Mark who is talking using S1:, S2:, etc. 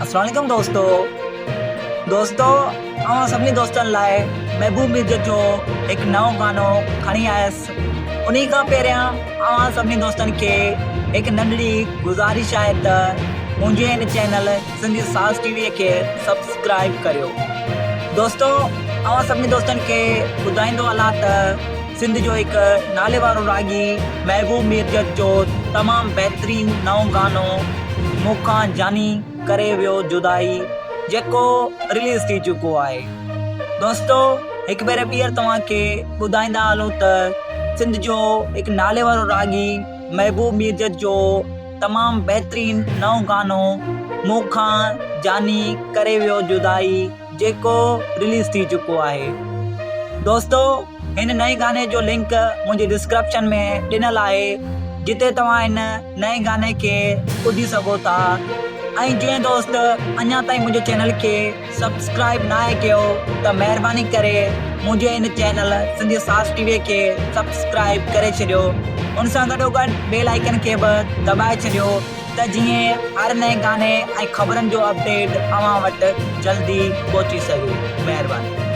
S1: अस्सलाम वालेकुम दोस्तों सभिनी दोस्तनि लाइ महबूब मिर्ज़ा जो हिकु नओं गानो खणी आयसि। उन खां पहिरियां सभिनी दोस्तनि खे हिकु नंढड़ी गुज़ारिश आहे त मुंहिंजे हिन चैनल सिंधी साज़ टीवीअ खे सब्सक्राइब करियो। दोस्तों सभिनी दोस्तनि खे ॿुधाईंदो हलां त सिंध जो हिकु नाले वारो रागी महबूब मिर्ज़ा जो तमामु बहितरीनु नओं गानो मूंखां जानी करे वियो जुदाई जेको रिलीज़ थी चुको आहे। दोस्तों हिकु भेरे ॿीहर तव्हांखे ॿुधाईंदा हलूं त सिंध जो हिकु नाले वारो रागी महबूब मिर्ज़ा जो तमामु बहितरीनु नओं गानो मूंखां जानी करे वियो जुदाई जेको रिलीज़ थी चुको आहे। दोस्तों हिन नए गाने जो लिंक मुंहिंजे डिस्क्रिप्शन में ॾिनल आहे जिते तव्हां हिन नए गाने खे ॿुधी सघो था। ऐं जीअं दोस्त अञा ताईं मुंहिंजे चैनल खे सब्सक्राइब न आहे कयो त महिरबानी करे मुंहिंजे हिन चैनल सिंधी साज़ टीवीअ खे सब्सक्राइब करे छॾियो। उन सां गॾोगॾु बेल आइकन खे बि दॿाए छॾियो त जीअं हर नए गाने ऐं ख़बरनि जो अपडेट अव्हां वटि जल्दी पहुची सघे। महिरबानी।